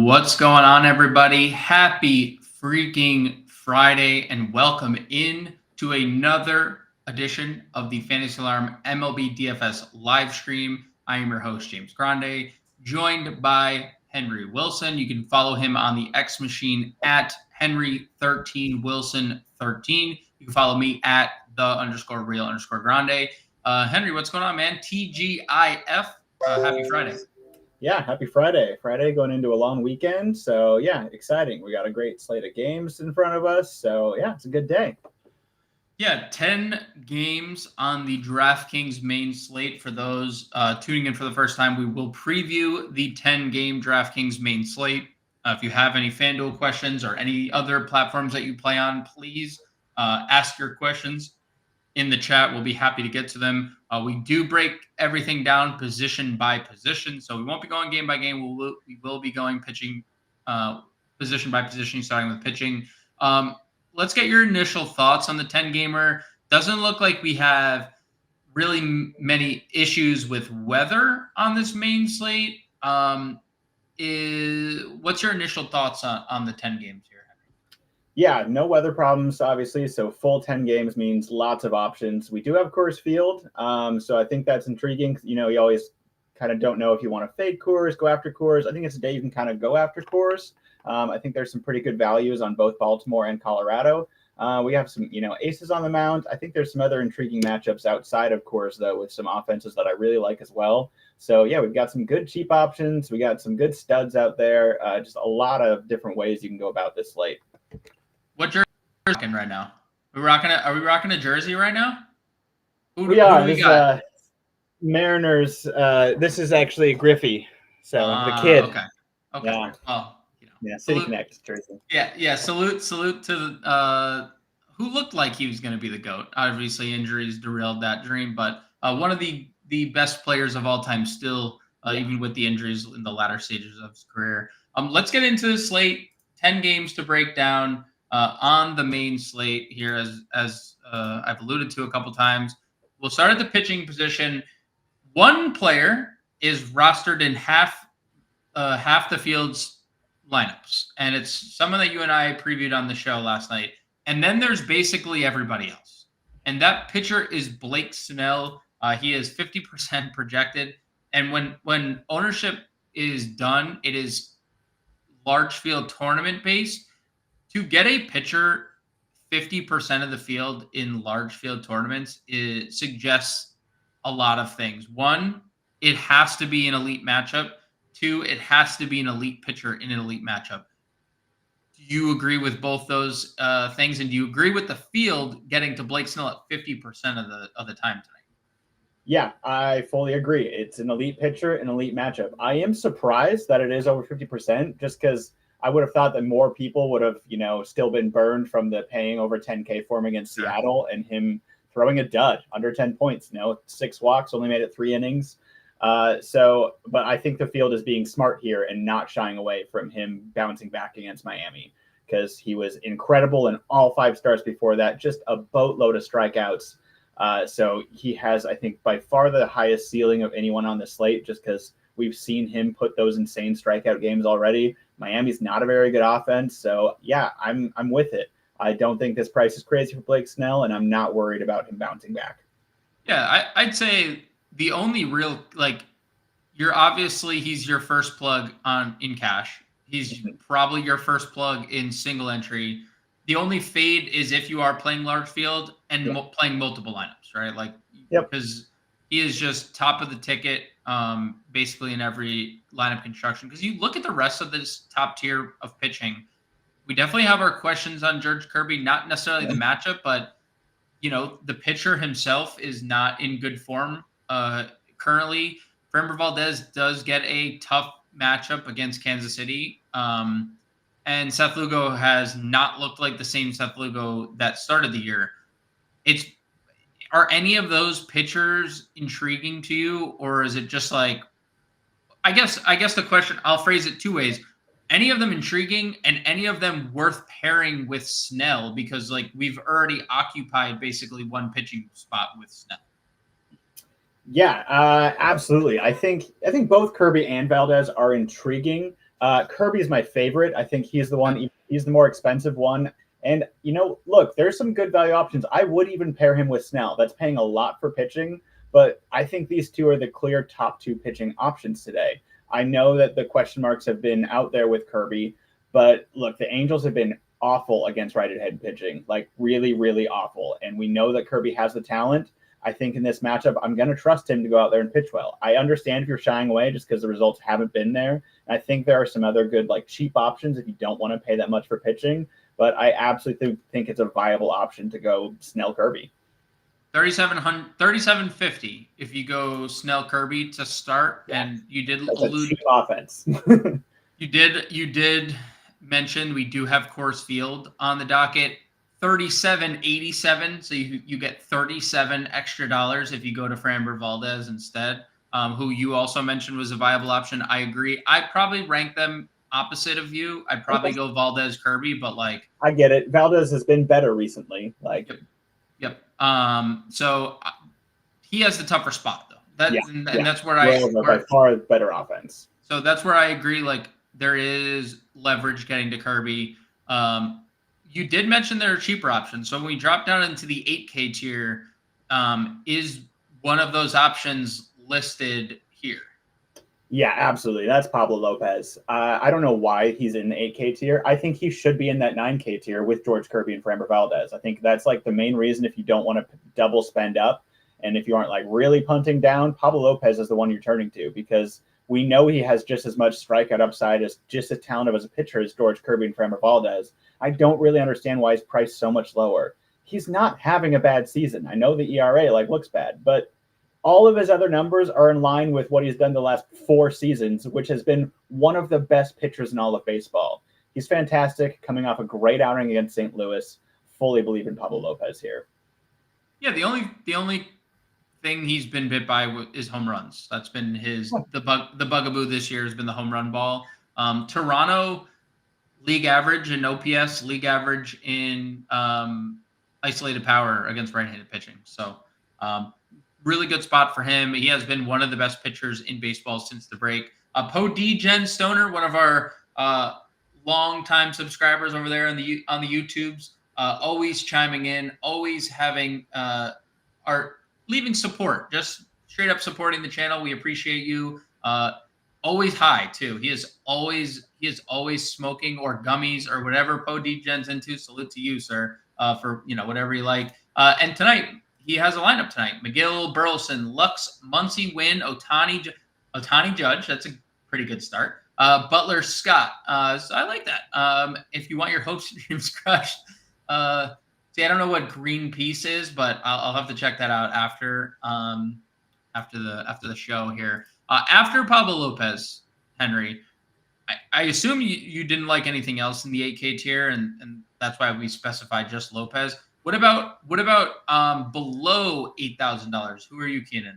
What's going on, everybody? Happy freaking Friday, and welcome in to another edition of the Fantasy Alarm MLB DFS live stream. I am your host, James Grande, joined by Henry Wilson. You can follow him on the X Machine at Henry13Wilson13. You can follow me at _real_Grande. Henry, what's going on, man? TGIF. Happy Friday. Yeah, happy Friday. Friday going into a long weekend. So, yeah, exciting. We got a great slate of games in front of us. So, yeah, it's a good day. Yeah, 10 games on the DraftKings Main Slate. For those tuning in for the first time, we will preview the 10-game DraftKings Main Slate. If you have any FanDuel questions or any other platforms that you play on, please ask your questions in the chat. We'll be happy to get to them. We do break everything down position by position, so we won't be going game by game. We will be going pitching position by position, starting with pitching. Let's get your initial thoughts on the 10-gamer. Doesn't look like we have really many issues with weather on this main slate. What's your initial thoughts on the 10 games here? Yeah, no weather problems, obviously. So full 10 games means lots of options. We do have Coors Field. So I think that's intriguing. You know, you always kind of don't know if you want to fade Coors, go after Coors. I think it's a day you can kind of go after Coors. I think there's some pretty good values on both Baltimore and Colorado. We have some, aces on the mound. I think there's some other intriguing matchups outside of Coors, though, with some offenses that I really like as well. So, yeah, we've got some good cheap options. We got some good studs out there. Just a lot of different ways you can go about this slate. What jersey are we rocking right now? Are we rocking a jersey right now? We are. This is Mariners. This is actually Griffey. So the kid. Okay. Yeah. Well, City Connect jersey. Yeah. Salute to who looked like he was going to be the GOAT. Obviously, injuries derailed that dream, but one of the best players of all time still, even with the injuries in the latter stages of his career. Let's get into the slate. 10 games to break down. On the main slate here, as I've alluded to a couple times. We'll start at the pitching position. One player is rostered in half the field's lineups, and it's someone that you and I previewed on the show last night. And then there's basically everybody else. And that pitcher is Blake Snell. He is 50% projected. And when ownership is done, it is large field tournament based. To get a pitcher 50% of the field in large field tournaments, it suggests a lot of things. One, it has to be an elite matchup. Two, it has to be an elite pitcher in an elite matchup. Do you agree with both those things? And do you agree with the field getting to Blake Snell at 50% of the time tonight? Yeah, I fully agree. It's an elite pitcher, an elite matchup. I am surprised that it is over 50%, just because I would have thought that more people would have, still been burned from the paying over 10K for him against Seattle and him throwing a dud under 10 points. 6 walks, only made it 3 innings. But I think the field is being smart here and not shying away from him bouncing back against Miami, because he was incredible in all 5 starts before that, just a boatload of strikeouts. So he has, I think, by far the highest ceiling of anyone on the slate, just because we've seen him put those insane strikeout games already. Miami's not a very good offense. So, yeah, I'm with it. I don't think this price is crazy for Blake Snell, and I'm not worried about him bouncing back. Yeah, I'd say the only real, he's your first plug in cash. He's probably your first plug in single entry. The only fade is if you are playing large field and playing multiple lineups, right? Because he is just top of the ticket, basically in every lineup construction. Because you look at the rest of this top tier of pitching, we definitely have our questions on George Kirby, not necessarily the matchup, but the pitcher himself is not in good form currently. Framber Valdez does get a tough matchup against Kansas City. And Seth Lugo has not looked like the same Seth Lugo that started the year. Are any of those pitchers intriguing to you, or is it just I guess the question, I'll phrase it 2 ways. Any of them intriguing, and any of them worth pairing with Snell, because we've already occupied basically one pitching spot with Snell? Yeah, absolutely. I think both Kirby and Valdez are intriguing. Kirby's my favorite. I think he's the one. He's the more expensive one. And, look, there's some good value options. I would even pair him with Snell. That's paying a lot for pitching, but I think these two are the clear top two pitching options today. I know that the question marks have been out there with Kirby, but look, the Angels have been awful against right-handed pitching, like really, really awful. And we know that Kirby has the talent. I think in this matchup, I'm going to trust him to go out there and pitch well. I understand if you're shying away just because the results haven't been there. And I think there are some other good, like cheap options if you don't want to pay that much for pitching. But I absolutely think it's a viable option to go Snell Kirby. 3750 if you go Snell Kirby to start, and you did allude cheap offense. you did mention we do have Coors Field on the docket. 3787, so you get 37 extra dollars if you go to Framber Valdez instead, who you also mentioned was a viable option. I agree. I'd probably rank them opposite of you. I'd probably go Valdez Kirby, but like I get it. Valdez has been better recently. Like yep. So he has the tougher spot though. And that's where by far better offense. So that's where I agree. Like there is leverage getting to Kirby. You did mention there are cheaper options. So when we drop down into the 8K tier, is one of those options listed here? Yeah, absolutely. That's Pablo Lopez. I don't know why he's in the 8K tier. I think he should be in that 9K tier with George Kirby and Framber Valdez. I think that's like the main reason if you don't want to double spend up and if you aren't like really punting down, Pablo Lopez is the one you're turning to because we know he has just as much strikeout upside as just as talented as a pitcher as George Kirby and Framber Valdez. I don't really understand why he's priced so much lower. He's not having a bad season. I know the ERA looks bad, but all of his other numbers are in line with what he's done the last 4 seasons, which has been one of the best pitchers in all of baseball. He's fantastic, coming off a great outing against St. Louis. Fully believe in Pablo Lopez here. Yeah, the only thing he's been bit by is home runs. That's been the bugaboo this year has been the home run ball. Toronto league average in OPS, league average in isolated power against right-handed pitching. So really good spot for him. He has been one of the best pitchers in baseball since the break. Jen Stoner, one of our long-time subscribers over there on the YouTubes, always chiming in, always having leaving support, just straight up supporting the channel. We appreciate you. Always high too. He is always smoking or gummies or whatever Gen's into. Salute to you, sir, for whatever you like. And tonight he has a lineup tonight: McGill, Burleson, Lux, Muncy, Wynn, Ohtani, Judge. That's a pretty good start. Butler, Scott. So I like that. If you want your hopes and dreams crushed, see, I don't know what green piece is, but I'll have to check that out after the show here. After Pablo Lopez, Henry, I assume you didn't like anything else in the 8K tier, and that's why we specified just Lopez. What about below $8,000? Who are you keying in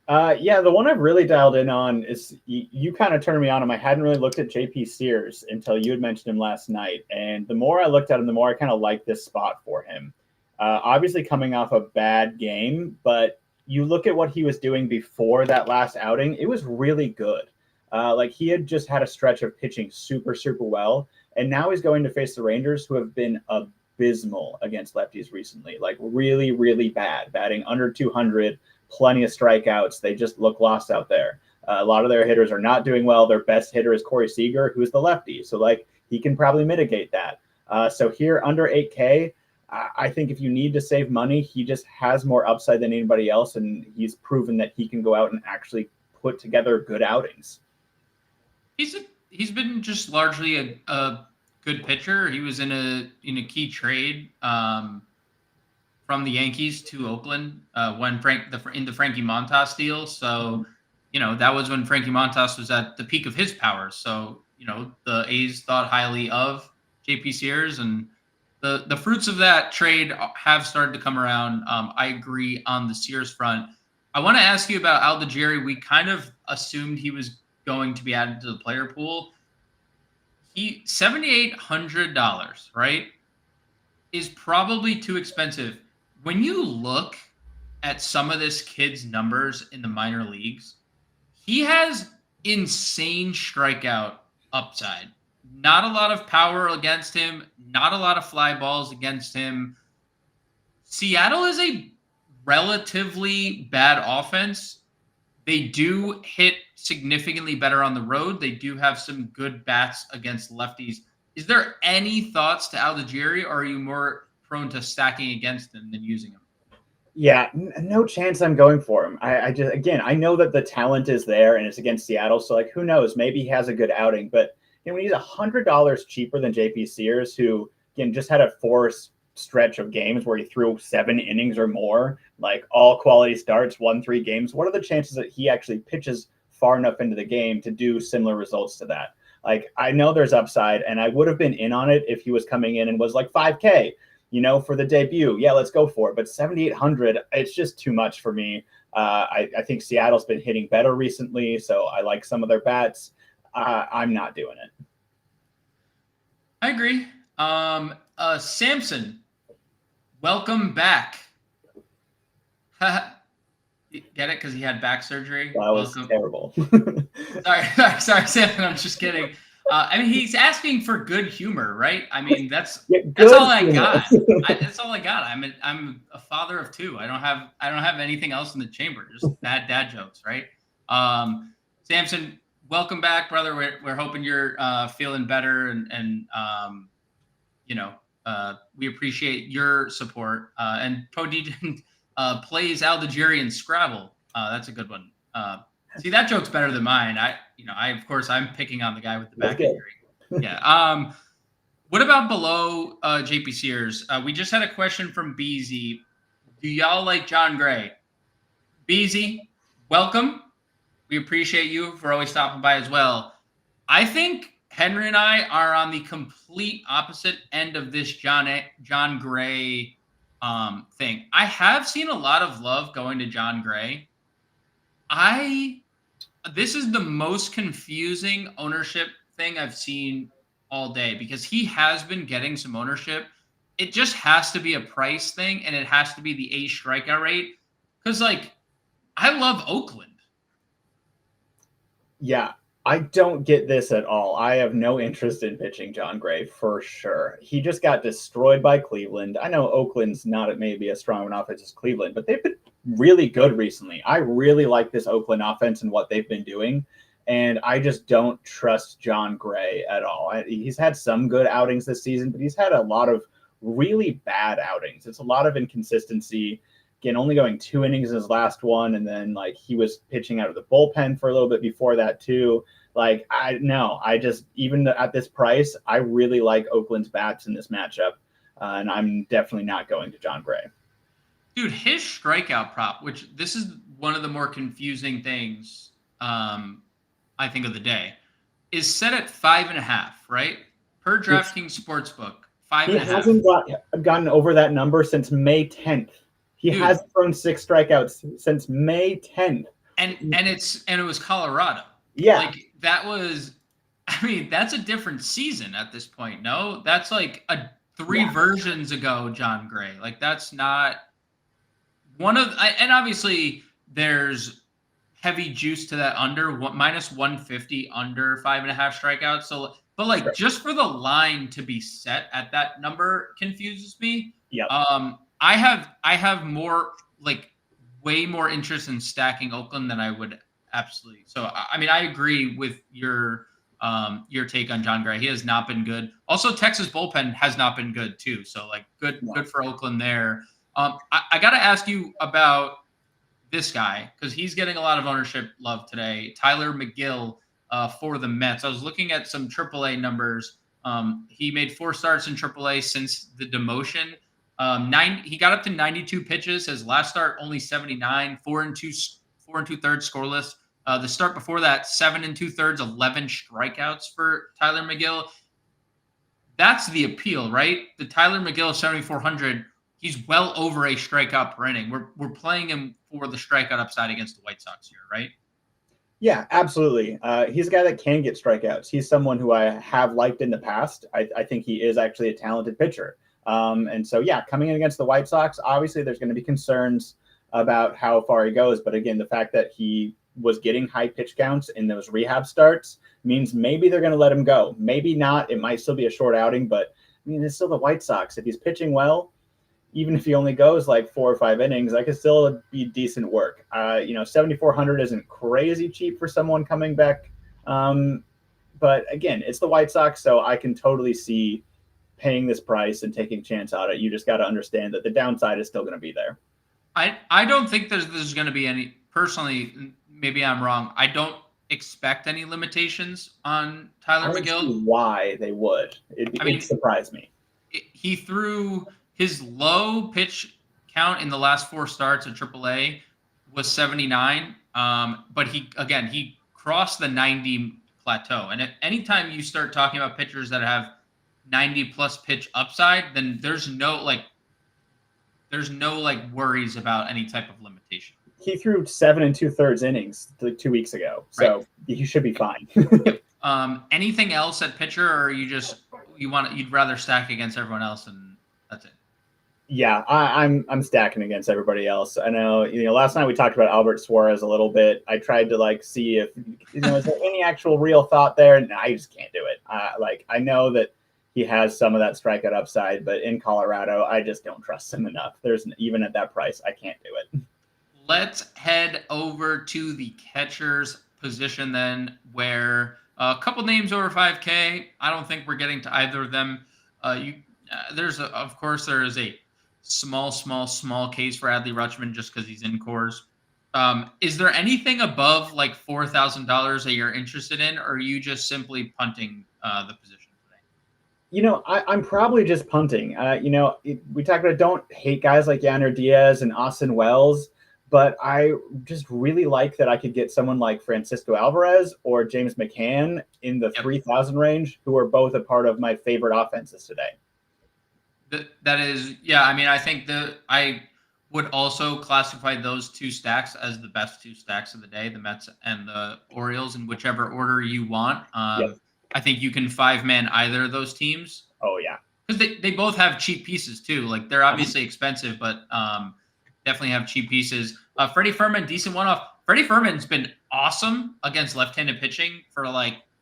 on? Yeah, the one I've really dialed in on is you kind of turned me on him. I hadn't really looked at JP Sears until you had mentioned him last night. And the more I looked at him, the more I kind of liked this spot for him. Obviously coming off a bad game, but you look at what he was doing before that last outing, it was really good. Like he had just had a stretch of pitching super, super well. And now he's going to face the Rangers, who have been abysmal against lefties recently, like really, really bad, batting under 200, plenty of strikeouts. They just look lost out there. A lot of their hitters are not doing well. Their best hitter is Corey Seager, who's the lefty. So like he can probably mitigate that. So here under 8K, I think if you need to save money, he just has more upside than anybody else. And he's proven that he can go out and actually put together good outings. He's been just largely a good pitcher. He was in a key trade from the Yankees to Oakland when in the Frankie Montas deal. So, that was when Frankie Montas was at the peak of his powers. So, the A's thought highly of JP Sears, and the fruits of that trade have started to come around. I agree on the Sears front. I want to ask you about Aldigeri. We kind of assumed he was going to be added to the player pool. $7,800, right, is probably too expensive. When you look at some of this kid's numbers in the minor leagues, he has insane strikeout upside. Not a lot of power against him, not a lot of fly balls against him. Seattle is a relatively bad offense. They do hit significantly better on the road. They do have some good bats against lefties. Is there any thoughts to Aldigeri, or are you more prone to stacking against him than using him? Yeah, no chance I'm going for him. I just, again, I know that the talent is there and it's against Seattle. So, like, who knows? Maybe he has a good outing. But, when he's $100 cheaper than JP Sears, who, again, just had a stretch of games where he threw 7 innings or more, like all quality starts, won 3 games. What are the chances that he actually pitches far enough into the game to do similar results to that? Like, I know there's upside, and I would have been in on it if he was coming in and was like 5K, for the debut. Yeah, let's go for it. But 7,800, it's just too much for me. I think Seattle's been hitting better recently, so I like some of their bats. I'm not doing it. I agree. Samson, welcome back. Get it? Because he had back surgery. That was terrible. sorry, Samson. I'm just kidding. He's asking for good humor, right? That's all I got. That's all I got. I'm a father of 2. I don't have anything else in the chamber. Just bad dad jokes, right? Samson, welcome back, brother. We're hoping you're feeling better, and we appreciate your support. And Podijin plays Aldigeri in Scrabble. That's a good one. See, that joke's better than mine. Of course, I'm picking on the guy with the back injury. Yeah. What about below JP Sears? We just had a question from Beezy. Do y'all like John Gray? Beezy, welcome. We appreciate you for always stopping by as well. I think Henry and I are on the complete opposite end of this John Gray thing. I have seen a lot of love going to John Gray. This is the most confusing ownership thing I've seen all day, because he has been getting some ownership. It just has to be a price thing, and it has to be the A strikeout rate. Because, I love Oakland. Yeah, I don't get this at all. I have no interest in pitching John Gray for sure. He just got destroyed by Cleveland. I know Oakland's not maybe as strong an offense as Cleveland, but they've been really good recently. I really like this Oakland offense and what they've been doing, and I just don't trust John Gray at all. He's had some good outings this season, but he's had a lot of really bad outings. It's a lot of inconsistency. Again, only going 2 innings in his last one, and then he was pitching out of the bullpen for a little bit before that too. Even at this price, I really like Oakland's bats in this matchup, and I'm definitely not going to John Gray. Dude, his strikeout prop, which this is one of the more confusing things, I think, of the day, is set at 5.5, right? Per DraftKings Sportsbook, 5.5. He hasn't gotten over that number since May 10th. He has thrown 6 strikeouts since May 10th. And it was Colorado. Yeah. That's a different season at this point. No, that's three versions ago, John Gray. That's not one of, and obviously there's heavy juice to that under minus 150 under 5.5 strikeouts. So, but sure. Just for the line to be set at that number confuses me. Yeah. I have more way more interest in stacking Oakland than I would absolutely. So I agree with your take on John Gray. He has not been good. Also, Texas bullpen has not been good too. So good for Oakland there. I got to ask you about this guy, because he's getting a lot of ownership love today. Tyler McGill for the Mets. I was looking at some AAA numbers. He made 4 starts in AAA since the demotion. He got up to 92 pitches. His last start only 79, 4 2/3 scoreless. The start before that, 7 2/3, 11 strikeouts for Tyler McGill. That's the appeal, right? The Tyler McGill 7,400. He's well over a strikeout per inning. We're playing him for the strikeout upside against the White Sox here, right? Yeah, absolutely. He's a guy that can get strikeouts. He's someone who I have liked in the past. I think he is actually a talented pitcher. And so, coming in against the White Sox, obviously there's going to be concerns about how far he goes. But again, the fact that he was getting high pitch counts in those rehab starts means maybe they're going to let him go. Maybe not. It might still be a short outing, but I mean, it's still the White Sox. If he's pitching well, even if he only goes like 4 or 5 innings, that could still be decent work. 7,400 isn't crazy cheap for someone coming back. But again, it's the White Sox, so I can totally see paying this price and taking a chance on it. You just got to understand that the downside is still going to be there. I don't think there's going to be any. Personally, maybe I'm wrong. I don't expect any limitations on Tyler McGill. Why they would? It surprised me. He threw his low pitch count in the last 4 starts at AAA was 79. But he crossed the 90 plateau. And anytime you start talking about pitchers that have 90 plus pitch upside, then there's no worries about any type of limitation. He threw 7 2/3 innings 2 weeks ago, so he should be fine. Anything else at pitcher, or you'd rather stack against everyone else and that's it? Yeah, I'm stacking against everybody else. I know, last night we talked about Albert Suarez a little bit. I tried to see if is there any actual real thought there. No, I just can't do it. I know that he has some of that strikeout upside, but in Colorado, I just don't trust him enough. Even at that price, I can't do it. Let's head over to the catcher's position then, where a couple names over 5K. I don't think we're getting to either of them. There is a small case for Adley Rutschman just because he's in cores. Is there anything above like $4,000 that you're interested in, or are you just simply punting the position today? I'm probably just punting. We talked about don't hate guys like Yanner Diaz and Austin Wells, but I just really like that I could get someone like Francisco Alvarez or James McCann in the 3,000 range, who are both a part of my favorite offenses today. That is, yeah. I mean, I think I would also classify those 2 stacks as the best 2 stacks of the day, the Mets and the Orioles, in whichever order you want. I think you can 5-man either of those teams. Oh, yeah. Because they both have cheap pieces, too. Like, they're obviously expensive, but definitely have cheap pieces. Freddie Fermin, decent one-off. Freddie Fermin's been awesome against left-handed pitching for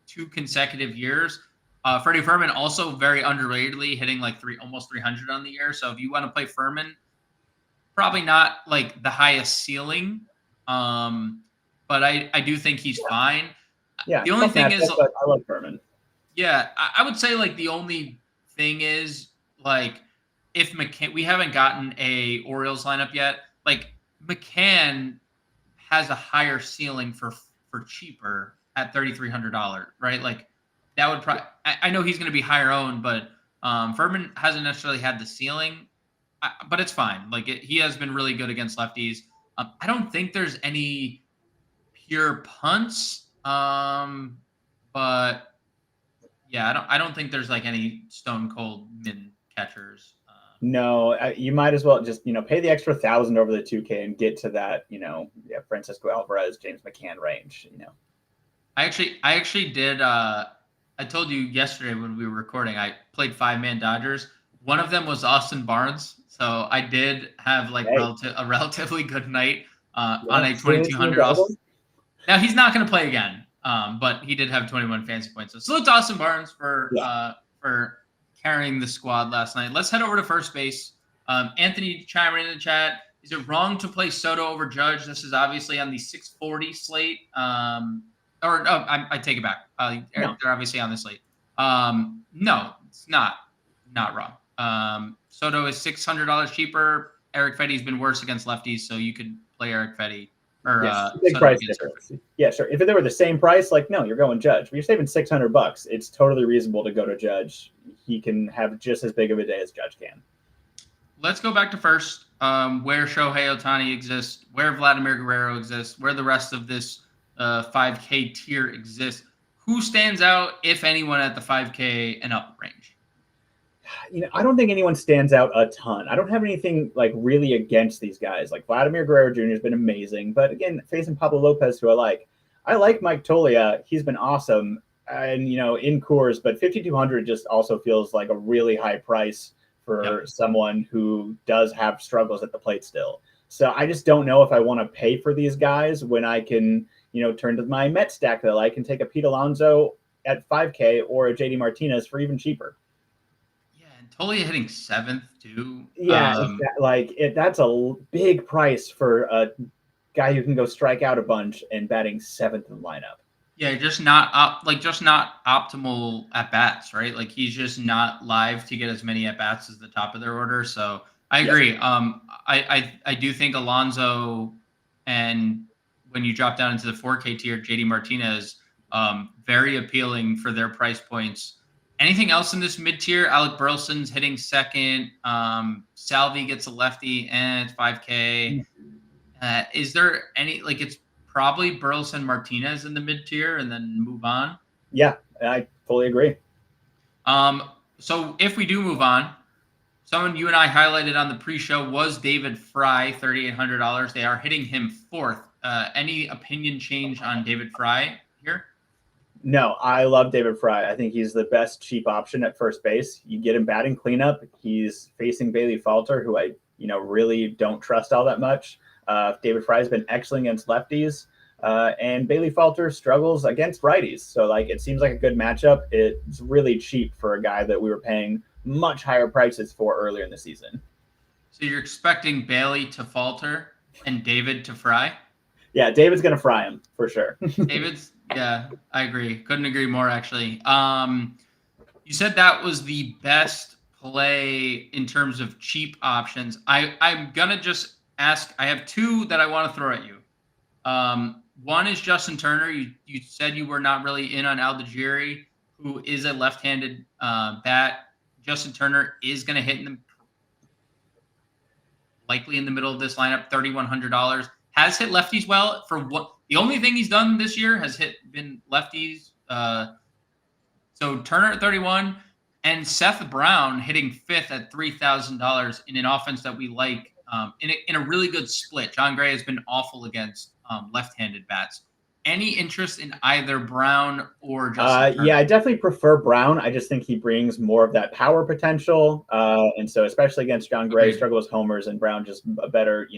2 consecutive years. Freddie Fermin also very underratedly hitting almost 300 on the year. So if you want to play Fermin, probably not the highest ceiling, but I do think he's fine. Yeah. The only thing is, I like Fermin. Yeah, I would say the only thing is if McCann, we haven't gotten a Orioles lineup yet. McCann has a higher ceiling for cheaper at $3,300, right? That would probably. I know he's going to be higher owned, but Fermin hasn't necessarily had the ceiling, but it's fine. He has been really good against lefties. I don't think there's any pure punts, but yeah, I don't think there's any stone cold min catchers. No, you might as well just pay the extra 1,000 over the 2K and get to that Francisco Alvarez, James McCann range. I actually did. I told you yesterday when we were recording, I played 5-man Dodgers. One of them was Austin Barnes, so I did have a relatively good night on a 2,200 Austin. Now he's not going to play again, but he did have 21 fantasy points. So salute to Austin Barnes for carrying the squad last night. Let's head over to first base. Anthony chiming in the chat. Is it wrong to play Soto over Judge? This is obviously on the 640 slate. I take it back. They're obviously on the slate. No, it's not wrong. Soto is $600 cheaper. Eric Fetty's been worse against lefties, so you could play Eric Fetty. Big price difference. Yeah, sure. If they were the same price, no, you're going Judge. But you're saving $600. It's totally reasonable to go to Judge. He can have just as big of a day as Judge can. Let's go back to first. Where Shohei Ohtani exists, where Vladimir Guerrero exists, where the rest of this 5K tier exists. Who stands out, if anyone, at the 5K and up range? I don't think anyone stands out a ton. I don't have anything really against these guys. Vladimir Guerrero Jr. has been amazing, but again, facing Pablo Lopez, who I like Mike Toglia. He's been awesome, and in Coors, but 5,200 just also feels like a really high price for someone who does have struggles at the plate still. So I just don't know if I want to pay for these guys when I can turn to my Met stack that I like and take a Pete Alonso at 5K or a JD Martinez for even cheaper. Yeah, and totally hitting 7th too. Yeah, that's a big price for a guy who can go strike out a bunch and batting 7th in the lineup. Yeah, just not optimal at bats, right? Like he's just not live to get as many at bats as the top of their order. So I agree. Yep. I do think Alonso, and when you drop down into the 4K tier, JD Martinez, very appealing for their price points. Anything else in this mid tier? Alec Burleson's hitting 2nd. Salvi gets a lefty and 5K. Is there any it's probably Burleson Martinez in the mid tier and then move on? Yeah, I fully agree. So if we do move on, someone you and I highlighted on the pre-show was David Fry, $3,800. They are hitting him 4th. Any opinion change on David Fry here? No, I love David Fry. I think he's the best cheap option at first base. You get him batting cleanup. He's facing Bailey Falter, who I really don't trust all that much. David Fry has been excellent against lefties, and Bailey Falter struggles against righties. So it seems like a good matchup. It's really cheap for a guy that we were paying much higher prices for earlier in the season. So you're expecting Bailey to falter and David to fry? Yeah, David's going to fry him for sure. Yeah, I agree. Couldn't agree more, actually. You said that was the best play in terms of cheap options. I'm going to just ask, I have 2 that I want to throw at you. One is Justin Turner. You said you were not really in on Aldigiri, who is a left-handed bat. Justin Turner is going to hit likely in the middle of this lineup, $3,100. Has hit lefties well. The only thing he's done this year has been lefties. So Turner at 31 and Seth Brown hitting 5th at $3,000 in an offense that we like. In a really good split. John Gray has been awful against left-handed bats. Any interest in either Brown or Justin Turner? Yeah, I definitely prefer Brown. I just think he brings more of that power potential. And so especially against John Gray, struggles homers, and Brown just a better,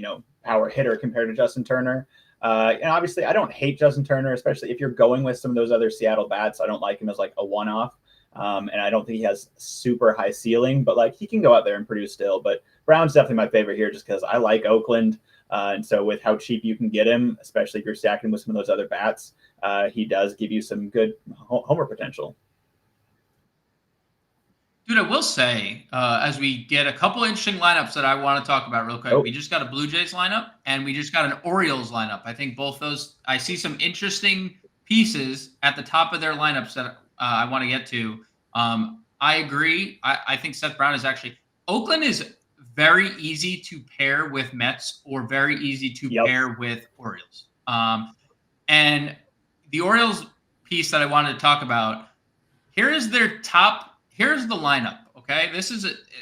power hitter compared to Justin Turner. And obviously I don't hate Justin Turner, especially if you're going with some of those other Seattle bats. I don't like him as a one-off. And I don't think he has super high ceiling, but he can go out there and produce still. But Brown's definitely my favorite here just because I like Oakland. And so with how cheap you can get him, especially if you're stacking with some of those other bats, he does give you some good homer potential. Dude, I will say, as we get a couple interesting lineups that I want to talk about real quick, we just got a Blue Jays lineup and we just got an Orioles lineup. I think both those, I see some interesting pieces at the top of their lineups that I want to get to. I agree. I think Seth Brown is actually, Oakland is very easy to pair with Mets or very easy to pair with Orioles. And the Orioles piece that I wanted to talk about, here's the lineup. Okay.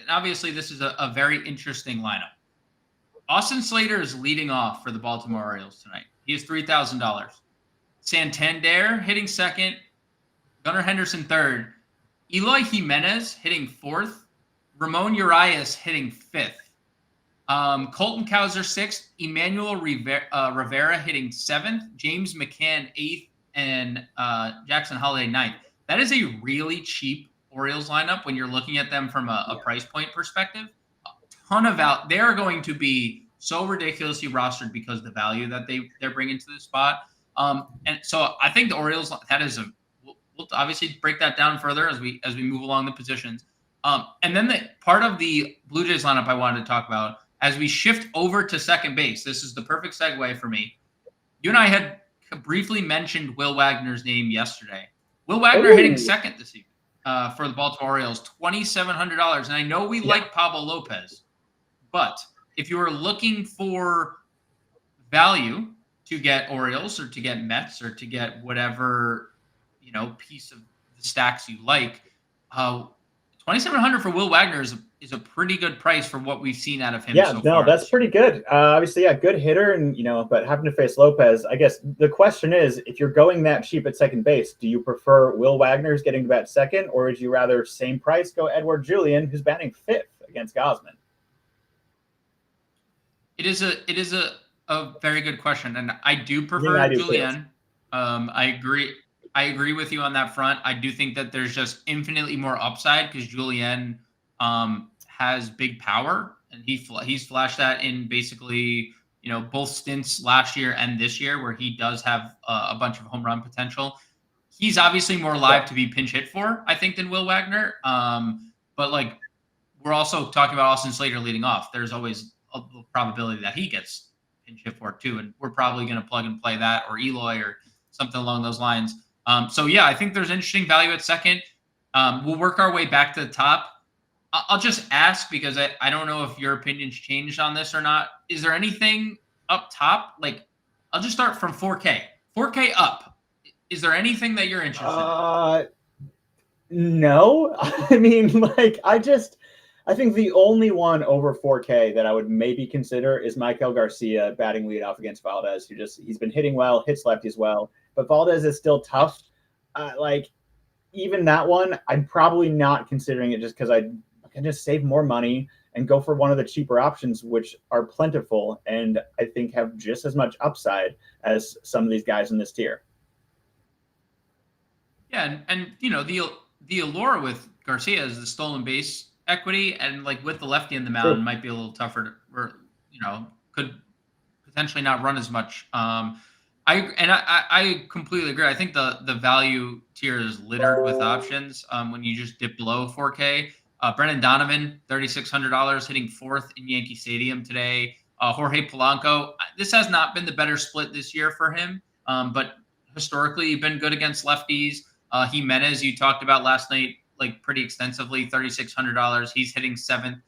Obviously this is a very interesting lineup. Austin Slater is leading off for the Baltimore Orioles tonight. He is $3,000. Santander hitting 2nd. Gunnar Henderson 3rd. Eloy Jimenez hitting 4th. Ramon Urias hitting 5th. Colton Cowser 6th. Emmanuel Rivera hitting 7th. James McCann 8th. And Jackson Holliday 9th. That is a really cheap Orioles lineup when you're looking at them from a price point perspective. A ton of out. They are going to be so ridiculously rostered because of the value that they're bringing to the spot. And so I think the Orioles, that is we'll obviously break that down further as we move along the positions. And then the part of the Blue Jays lineup I wanted to talk about as we shift over to second base. This is the perfect segue for me. You and I had briefly mentioned Will Wagner's name yesterday. Will Wagner hitting 2nd this evening for the Baltimore Orioles, $2,700. And I know we like Pablo Lopez, but if you are looking for value to get Orioles or to get Mets or to get whatever piece of the stacks you like, $2,700 for Will Wagner is a pretty good price for what we've seen out of him. So far. That's pretty good. Obviously, good hitter, and but having to face Lopez, I guess the question is, if you're going that cheap at second base, do you prefer Will Wagner's getting to bat 2nd, or would you rather same price go Edward Julian, who's batting 5th against Gausman? It is a very good question, and I do prefer Julian. I agree. I agree with you on that front. I do think that there's just infinitely more upside because Julian has big power, and he's flashed that in basically both stints last year and this year, where he does have a bunch of home run potential. He's obviously more live Sure. to be pinch hit for, I think, than Will Wagner. But like we're also talking about Austin Slater leading off. There's always a probability that he gets pinch hit for too, and we're probably going to plug and play that or Eloy or something along those lines. So yeah, I think there's interesting value at second. We'll work our way back to the top. I'll just ask because I don't know if your opinion's changed on this or not. Is there anything up top? Like, I'll just start from 4K. 4K up. Is there anything that you're interested in? No. I mean, like, I think the only one over 4K that I would maybe consider is Michael Garcia batting leadoff against Valdez, he's been hitting well, hits lefties well, but Valdez is still tough. Like, even that one, I'm probably not considering it just because I can just save more money and go for one of the cheaper options, which are plentiful and I think have just as much upside as some of these guys in this tier. Yeah, and the allure with Garcia is the stolen base equity, and like with the lefty in the mound, True. might be a little tougher to, or could potentially not run as much. I completely agree. I think the value tier is littered with options. When you just dip below 4K, Brendan Donovan, $3,600, hitting fourth in Yankee Stadium today. Jorge Polanco. This has not been the better split this year for him, but historically, he's been good against lefties. Jimenez, you talked about last night, like pretty extensively, $3,600. He's hitting seventh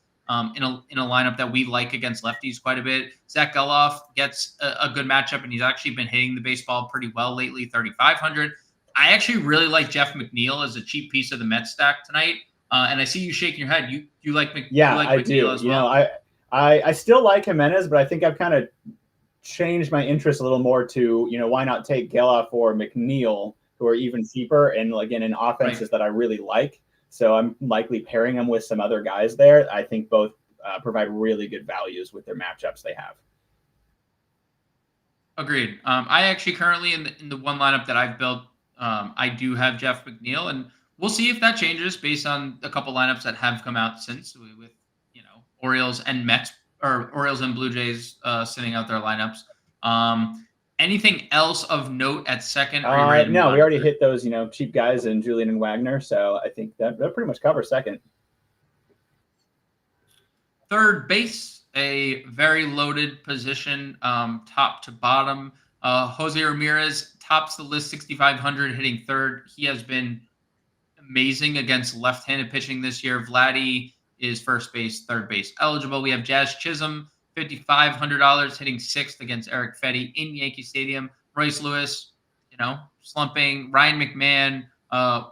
in a lineup that we like against lefties quite a bit. Zach Geloff gets a good matchup, and he's actually been hitting the baseball pretty well lately, 3,500. I actually really like Jeff McNeil as a cheap piece of the Mets stack tonight. And I see you shaking your head. You like you Yeah, like I McNeil do. as well? I still like Jimenez, but I think I've kind of changed my interest a little more to, why not take Geloff or McNeil, who are even cheaper and again in Right. offenses that I really like. So I'm likely pairing them with some other guys there. I think both provide really good values with their matchups they have. Agreed. I actually currently in the one lineup that I've built, I do have Jeff McNeil, and we'll see if that changes based on a couple lineups that have come out since with Orioles and Mets or Orioles and Blue Jays sitting out their lineups. Um, Anything else of note at second? Or are you ready to move No, on we to already third? hit those, cheap guys in Julian and Wagner. So I think that pretty much covers second. Third base, a very loaded position, top to bottom. Jose Ramirez tops the list, 6,500, hitting third. He has been amazing against left-handed pitching this year. Vladdy is first base, third base eligible. We have Jazz Chisholm, $5,500, hitting sixth against Eric Fetty in Yankee Stadium. Royce Lewis, slumping. Ryan McMahon.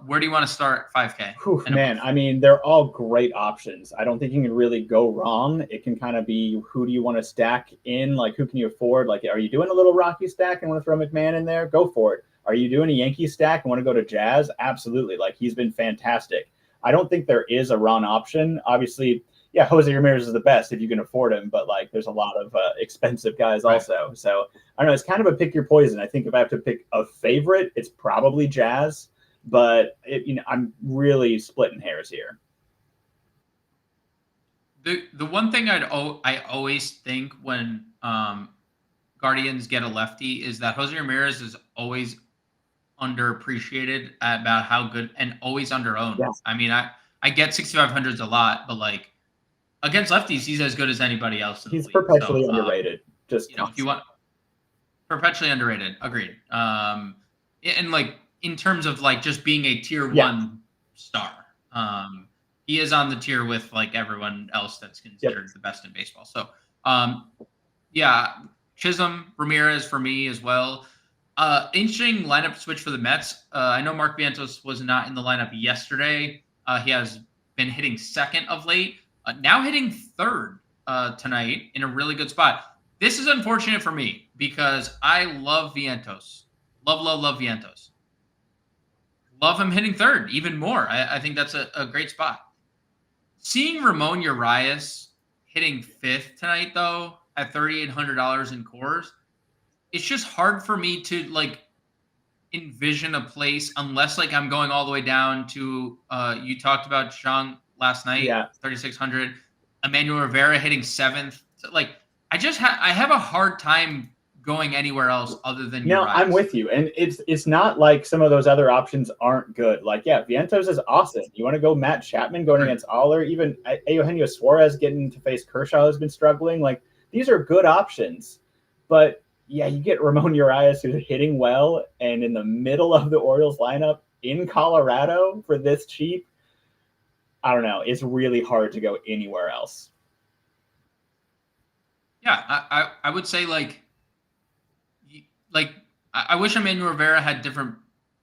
Where do you want to start? 5K Whew, and man, above. I mean, they're all great options. I don't think you can really go wrong. It can kind of be who do you want to stack in? Like, who can you afford? Like, are you doing a little Rocky stack and want to throw McMahon in there? Go for it. Are you doing a Yankee stack and want to go to Jazz? Absolutely. Like, he's been fantastic. I don't think there is a run option. Obviously, yeah, Jose Ramirez is the best if you can afford him, but like, there's a lot of expensive guys Right. also. So I don't know. It's kind of a pick your poison. I think if I have to pick a favorite, it's probably Jazz, but I'm really splitting hairs here. The one thing I always think when Guardians get a lefty is that Jose Ramirez is always underappreciated about how good and always underowned. Yeah, I mean, I get 6,500s a lot, but like against lefties, he's as good as anybody else in the he's league. So, perpetually underrated, just if you constantly. want perpetually underrated, agreed. And like in terms of like just being a tier Yeah. one star, he is on the tier with like everyone else that's Yep. considered the best in baseball. So, um, yeah, Chisholm, Ramirez for me as well. Interesting lineup switch for the Mets. I know Mark Vientos was not in the lineup yesterday. He has been hitting second of late, now hitting third tonight in a really good spot. This is unfortunate for me because I love Vientos. Love, love, love Vientos. Love him hitting third even more. I think that's a great spot. Seeing Ramon Urias hitting fifth tonight, though, at $3,800 in cores, it's just hard for me to like envision a place unless like I'm going all the way down to you talked about Zhang last night, Yeah. 3,600. Emmanuel Rivera hitting seventh. So, like I have a hard time going anywhere else other than No, I'm Urias. with you, and it's not like some of those other options aren't good. Like, yeah, Vientos is awesome. You want to go Matt Chapman going Right. against Aller, even Eugenio Suarez getting to face Kershaw has been struggling. Like, these are good options, but yeah, you get Ramon Urias who's hitting well, and in the middle of the Orioles lineup in Colorado for this cheap. I don't know. It's really hard to go anywhere else. Yeah, I would say like I wish Emmanuel Rivera had different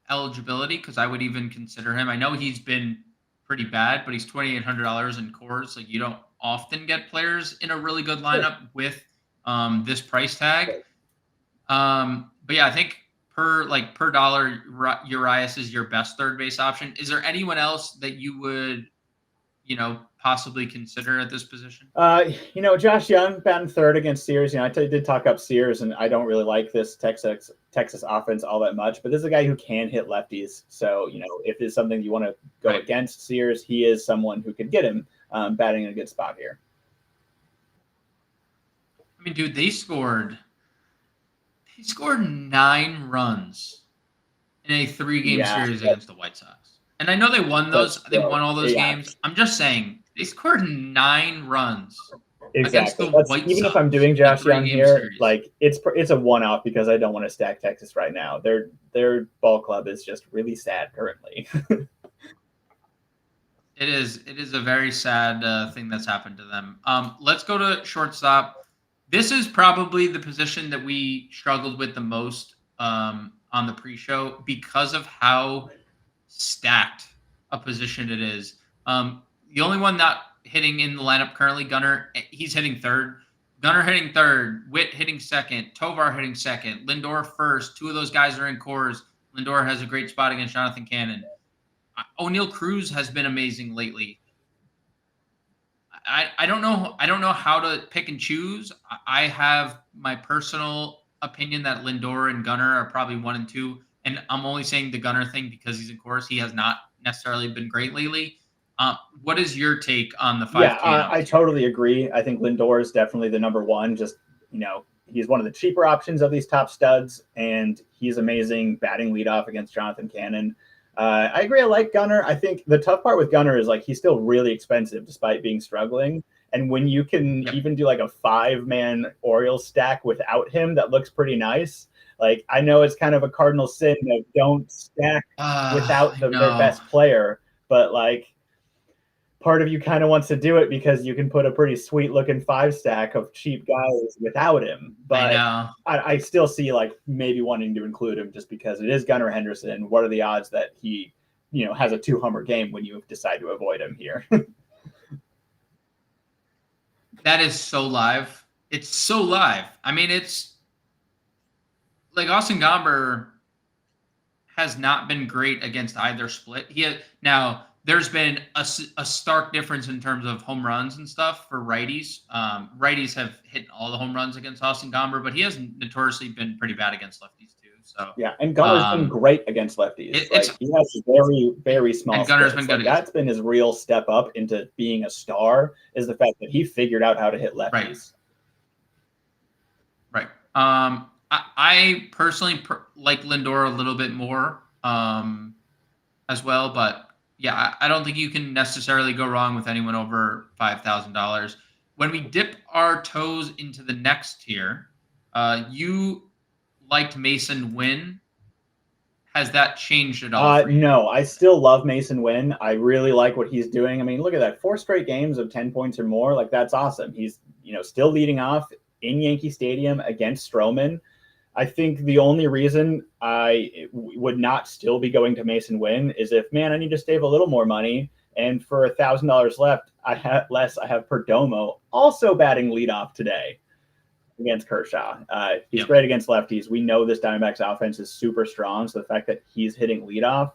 eligibility because I would even consider him. I know he's been pretty bad, but he's $2,800 in cores. Like you don't often get players in a really good lineup with this price tag. But yeah, I think per dollar, Urias is your best third base option. Is there anyone else that you would possibly consider at this position? Josh Young batting third against Sears. I did talk up Sears, and I don't really like this Texas offense all that much. But this is a guy who can hit lefties. So if it's something you want to go against Sears, he is someone who could get him batting in a good spot here. I mean, dude, they scored 9 runs in a 3-game series against the White Sox. And I know they won those. They won all those games. I'm just saying they scored 9 runs against the White Sox. Even if I'm doing Josh Young here, like it's a one-off because I don't want to stack Texas right now. Their ball club is just really sad currently. It is a very sad thing that's happened to them. Let's go to shortstop. This is probably the position that we struggled with the most on the pre-show because of how stacked a position it is. The only one not hitting in the lineup currently, Gunnar, he's hitting third. Gunnar hitting third, Witt hitting second, Tovar hitting second, Lindor first. 2 of those guys are in cores. Lindor has a great spot against Jonathan Cannon. O'Neal Cruz has been amazing lately. I don't know how to pick and choose. I have my personal opinion that Lindor and Gunnar are probably 1 and 2, and I'm only saying the Gunnar thing because he's in course. He has not necessarily been great lately. What is your take on the 5K? Yeah, I totally agree. I think Lindor is definitely the number one. Just he's one of the cheaper options of these top studs, and he's amazing batting leadoff against Jonathan Cannon. I agree. I like Gunnar. I think the tough part with Gunnar is like he's still really expensive despite being struggling. And when you can even do like a 5-man Orioles stack without him, that looks pretty nice. Like I know it's kind of a cardinal sin that don't stack without their best player, but like part of you kind of wants to do it because you can put a pretty sweet looking 5-stack of cheap guys without him. But I still see like maybe wanting to include him just because it is Gunnar Henderson. What are the odds that he, has a 2-homer game when you decide to avoid him here? That is so live. It's so live. I mean, it's like Austin Gomber has not been great against either split. Now there's been a stark difference in terms of home runs and stuff for righties. Righties have hit all the home runs against Austin Gomber, but he has notoriously been pretty bad against lefties too. So yeah, and Gunner's been great against lefties. He has very, very small. And Gunner's been good. That's been his real step up into being a star. Is the fact that he figured out how to hit lefties. Right. I personally like Lindor a little bit more as well, but yeah, I don't think you can necessarily go wrong with anyone over $5,000. When we dip our toes into the next tier, you liked Mason Wynn. Has that changed at all? No, I still love Mason Wynn. I really like what he's doing. I mean, look at that. 4 straight games of 10 points or more. Like, that's awesome. He's, still leading off in Yankee Stadium against Stroman. I think the only reason I would not still be going to Mason Wynn is if, I need to save a little more money. And for $1,000 left, I have Perdomo also batting leadoff today against Kershaw. He's great against lefties. We know this Diamondbacks offense is super strong. So the fact that he's hitting leadoff,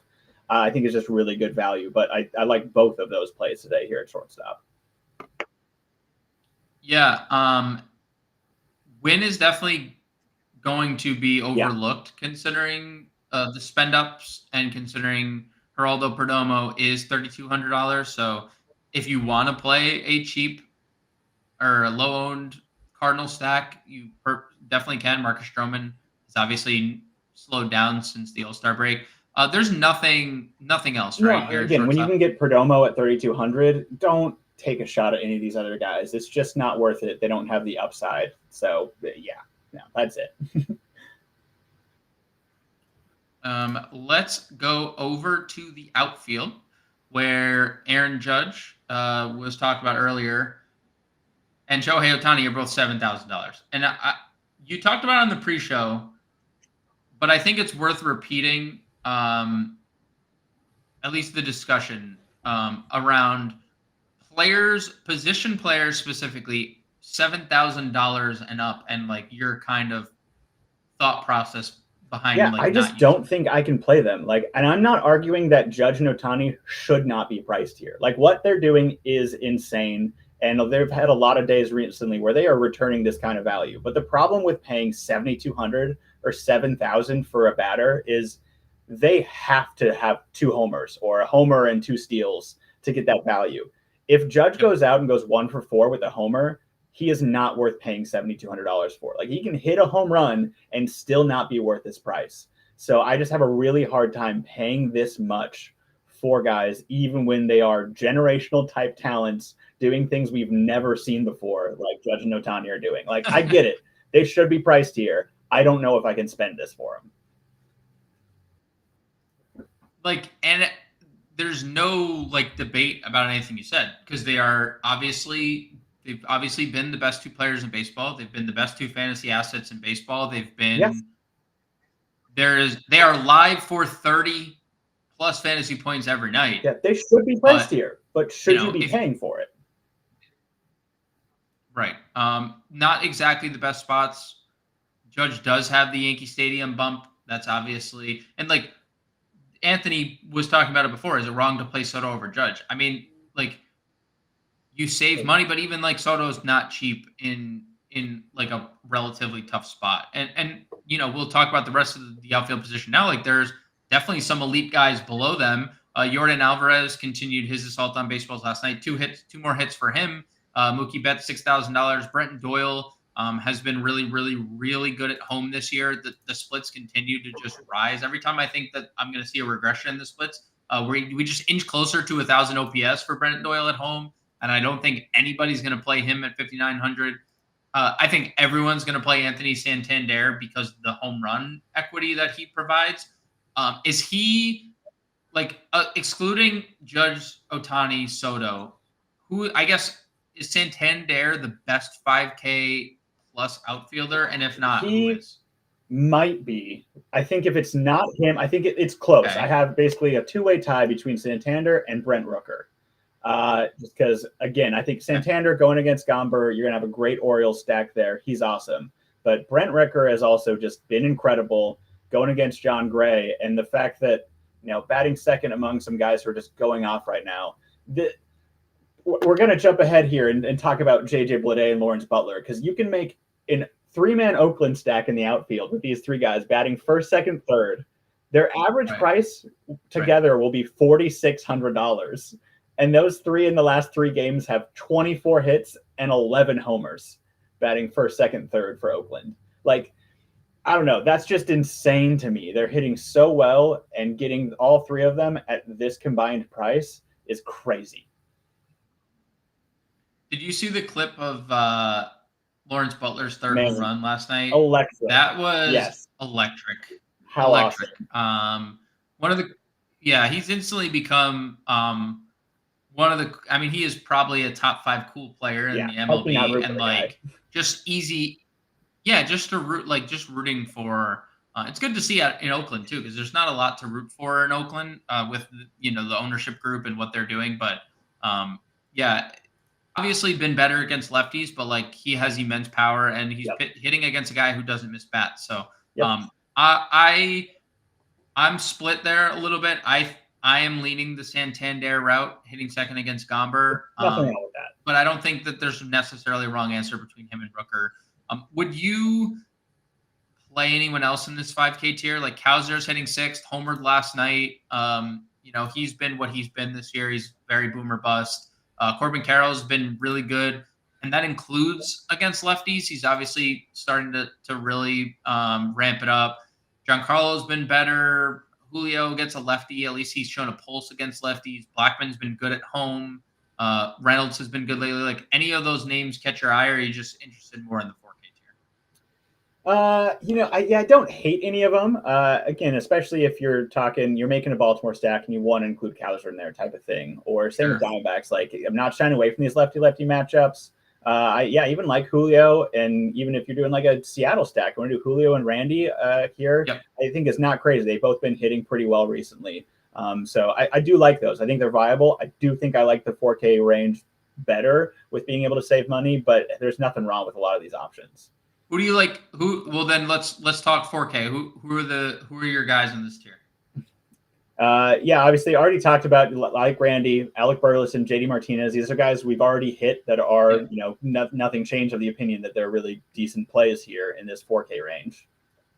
I think is just really good value. But I like both of those plays today here at shortstop. Yeah. Wynn is definitely going to be overlooked considering the spend ups, and considering Geraldo Perdomo is $3,200. So if you want to play a cheap or a low owned Cardinal stack, you definitely can. Marcus Stroman has obviously slowed down since the All-Star break. There's nothing else, No, right? You're at again, when you shortstop. can get Perdomo at 3,200, don't take a shot at any of these other guys. It's just not worth it. They don't have the upside. So yeah, no, that's it. Let's go over to the outfield where Aaron Judge was talked about earlier and Shohei Ohtani are both $7,000. And you talked about it on the pre-show, but I think it's worth repeating at least the discussion around position players specifically, $7,000 and up, and like your kind of thought process behind Yeah, like I just don't think I can play them. Like, and I'm not arguing that Judge and Ohtani should not be priced here. Like, what they're doing is insane. And they've had a lot of days recently where they are returning this kind of value. But the problem with paying 7,200 or 7,000 for a batter is they have to have 2 homers or a homer and 2 steals to get that value. If Judge goes out and goes 1 for 4 with a homer, he is not worth paying $7,200 for. Like, he can hit a home run and still not be worth this price. So I just have a really hard time paying this much for guys, even when they are generational type talents doing things we've never seen before, like Judge and Ohtani are doing. Like, I get it. They should be priced here. I don't know if I can spend this for them. Like, and there's no like debate about anything you said, because they've obviously been the best 2 players in baseball. They've been the best 2 fantasy assets in baseball. They've been they are live for 30 plus fantasy points every night. Yeah, they should be priced here, but should you be paying for it? Right. Not exactly the best spots. Judge does have the Yankee Stadium bump. That's obviously, and like Anthony was talking about it before. Is it wrong to play Soto over Judge? I mean, like, you save money, but even like Soto's not cheap in like a relatively tough spot. And we'll talk about the rest of the outfield position now. Like, there's definitely some elite guys below them. Yordan Alvarez continued his assault on baseballs last night. 2 more hits for him. Mookie Betts, $6,000. Brenton Doyle has been really, really, really good at home this year. The splits continue to just rise. Every time I think that I'm going to see a regression in the splits, we just inch closer to 1,000 OPS for Brenton Doyle at home. And I don't think anybody's going to play him at 5,900. I think everyone's going to play Anthony Santander because of the home run equity that he provides. Is he, like, excluding Judge, Ohtani, Soto, who, I guess, is Santander the best 5K plus outfielder? And if not, who is? Might be. I think if it's not him, I think it's close. Okay. I have basically a 2-way tie between Santander and Brent Rooker. Just because, again, I think Santander going against Gomber, you're going to have a great Orioles stack there. He's awesome. But Brent Rooker has also just been incredible going against John Gray. And the fact that, batting second among some guys who are just going off right now, we're going to jump ahead here and talk about JJ Bleday and Lawrence Butler, because you can make a 3-man Oakland stack in the outfield with these 3 guys batting first, second, third. Their average price together will be $4,600. And those 3 in the last 3 games have 24 hits and 11 homers, batting first, second, third for Oakland. Like, I don't know. That's just insane to me. They're hitting so well, and getting all 3 of them at this combined price is crazy. Did you see the clip of Lawrence Butler's third home run last night? Electric. That was electric. How electric. Awesome. He's instantly become one of the. I mean, he is probably a top 5 cool player in the MLB, and like just easy. Yeah, just to root, like just rooting for. It's good to see in Oakland too, because there's not a lot to root for in Oakland with the ownership group and what they're doing, but obviously been better against lefties, but like he has immense power, and he's hitting against a guy who doesn't miss bats. So I'm split there a little bit. I am leaning the Santander route, hitting second against Gomber. Nothing wrong with that. But I don't think that there's necessarily a wrong answer between him and Rooker. Would you play anyone else in this 5K tier. Like Kowser's hitting 6th, homered last night. He's been what he's been this year. He's very boomer bust. Corbin Carroll's been really good, and that includes against lefties. He's obviously starting to really ramp it up. Giancarlo's been better. Julio gets a lefty. At least he's shown a pulse against lefties. Blackman's been good at home. Reynolds has been good lately. Like any of those names catch your eye, or are you just interested more in the 4K tier? I don't hate any of them. Again, especially if you're making a Baltimore stack and you want to include Cowser in there type of thing. Or same with Diamondbacks. Like I'm not shying away from these lefty-lefty matchups. I even like Julio, and even if you're doing like a Seattle stack, I want to do Julio and Randy here. Yep. I think it's not crazy. They've both been hitting pretty well recently. So I do like those. I think they're viable. I do think I like the 4K range better with being able to save money, but there's nothing wrong with a lot of these options. Who do you like? Well, then let's talk 4K. Who are your guys in this tier? Obviously, I already talked about like Grande, Alec Burleson, JD Martinez. These are guys we've already hit that are, nothing changed of the opinion that they're really decent plays here in this 4K range.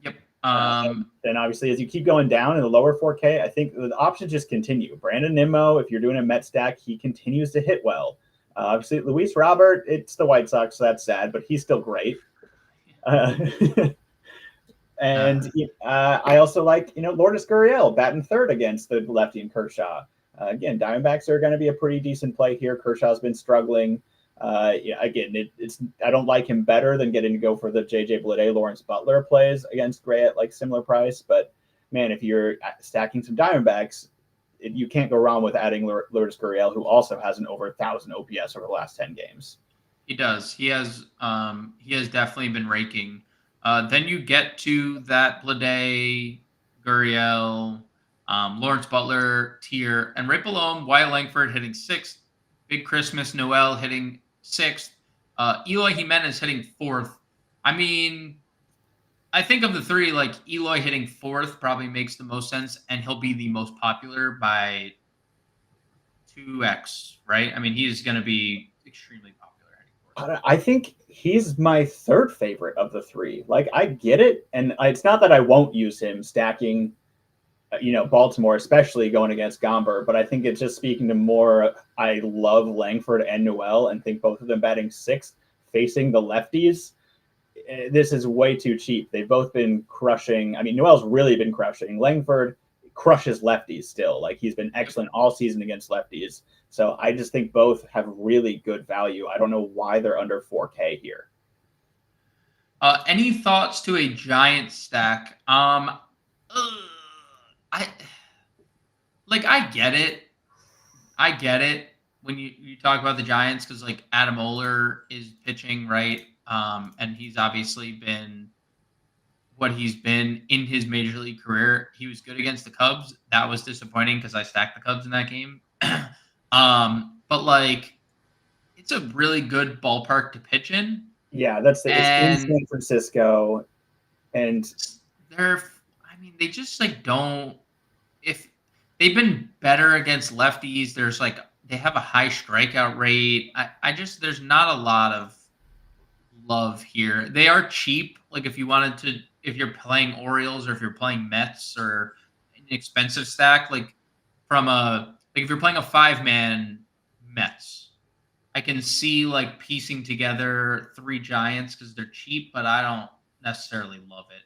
Yep. And obviously, as you keep going down in the lower 4K, I think the options just continue. Brandon Nimmo, if you're doing a Met stack, he continues to hit well. Obviously, Luis Robert, it's the White Sox, so that's sad, but he's still great. And I also like, Lourdes Gurriel batting third against the lefty and Kershaw. Again, Diamondbacks are going to be a pretty decent play here. Kershaw's been struggling. Again, I don't like him better than getting to go for the JJ Bleday, Lawrence Butler plays against Gray at like similar price. But man, if you're stacking some Diamondbacks, you can't go wrong with adding Lourdes Gurriel, who also has an over 1,000 OPS over the last 10 games. He does. He has definitely been raking. Then you get to that Bleday, Gurriel, Lawrence Butler tier, and right below him, Wyatt Langford hitting 6th, Big Christmas Noel hitting 6th, Eloy Jimenez hitting 4th. I mean, I think of the three, like Eloy hitting 4th probably makes the most sense, and he'll be the most popular by 2x, right? I mean, he's going to be extremely popular. I think he's my third favorite of the three. Like, I get it, and it's not that I won't use him stacking, Baltimore, especially going against Gomber, but I think it's just speaking to more. I love Langford and Noel, and think both of them batting 6th, facing the lefties. This is way too cheap. They've both been crushing. I mean, Noel's really been crushing. Langford crushes lefties still. Like, he's been excellent all season against lefties. So I just think both have really good value. I don't know why they're under 4K here. Any thoughts to a Giant stack? I get it. I get it when you talk about the Giants, because like Adam Oler is pitching, right? And he's obviously been what he's been in his major league career. He was good against the Cubs. That was disappointing because I stacked the Cubs in that game. But like, it's a really good ballpark to pitch in. Yeah, it's in San Francisco, and they just like don't. If they've been better against lefties, they have a high strikeout rate. There's not a lot of love here. They are cheap. Like if you're playing Orioles or if you're playing Mets or an expensive stack, if you're playing a 5-man Mets, I can see like piecing together 3 Giants because they're cheap, but I don't necessarily love it.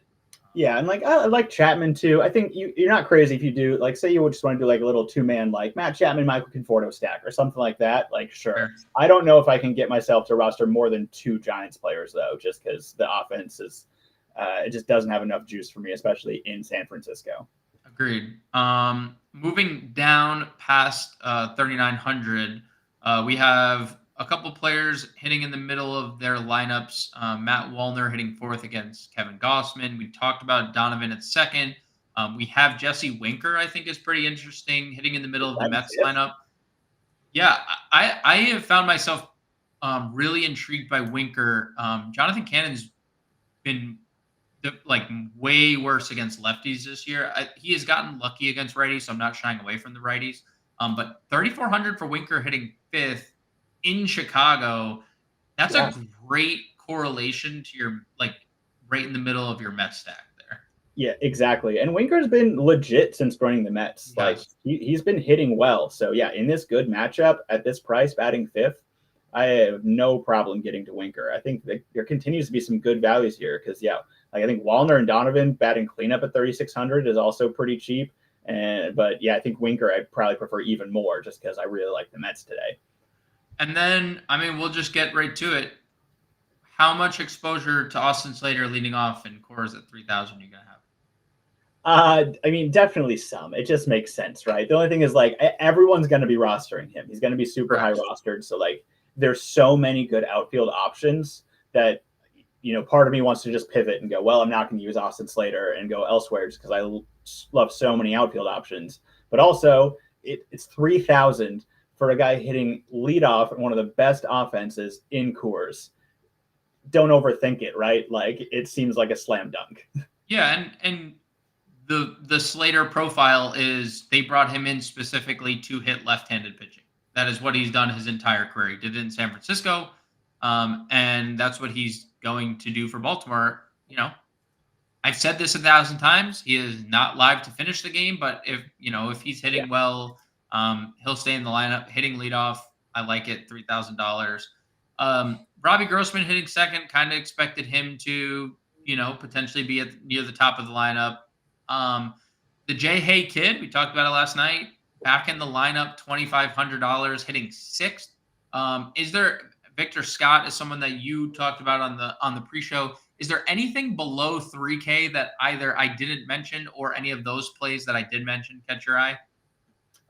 Yeah, and I like Chapman too. I think you're not crazy if you do, like, say you just want to do like a little 2-man like Matt Chapman, Michael Conforto stack or something like that. Like, sure. I don't know if I can get myself to roster more than 2 Giants players though, just because the offense is it just doesn't have enough juice for me, especially in San Francisco. Agreed. Moving down past 3,900, we have a couple players hitting in the middle of their lineups. Matt Wallner hitting 4th against Kevin Gossman. We talked about Donovan at 2nd. We have Jesse Winker, I think is pretty interesting, hitting in the middle of the Mets lineup. Yeah, I have found myself really intrigued by Winker. Jonathan Cannon's been way worse against lefties this year. He has gotten lucky against righties, so I'm not shying away from the righties. But 3,400 for Winker hitting 5th in Chicago, that's a great correlation to your right in the middle of your Mets stack there. Yeah, exactly. And Winker's been legit since joining the Mets. Like he's been hitting well. So yeah, in this good matchup at this price, batting fifth, I have no problem getting to Winker. I think that there continues to be some good values here because I think Wallner and Donovan batting cleanup at 3,600 is also pretty cheap. But I think Winker I'd probably prefer even more just because I really like the Mets today. And then we'll just get right to it. How much exposure to Austin Slater leading off in cores at 3,000 you gonna have? Definitely some. It just makes sense, right? The only thing is everyone's going to be rostering him. He's going to be super high rostered. So there's so many good outfield options that, part of me wants to just pivot and go, well, I'm not going to use Austin Slater and go elsewhere just because I love so many outfield options. But also it's 3,000 for a guy hitting leadoff in one of the best offenses in Coors. Don't overthink it, right? It seems like a slam dunk. Yeah. And the Slater profile is they brought him in specifically to hit left-handed pitching. That is what he's done his entire career. He did it in San Francisco, and that's what he's going to do for Baltimore. I've said this 1,000 times. He is not live to finish the game, but if he's hitting well, he'll stay in the lineup. Hitting leadoff, I like it. $3,000. Robbie Grossman hitting second. Kind of expected him to potentially be near the top of the lineup. The Jay Hay kid, we talked about it last night, back in the lineup, $2,500, hitting sixth. Is there Victor Scott is someone that you talked about on the pre-show? Is there anything below 3K that either I didn't mention or any of those plays that I did mention catch your eye?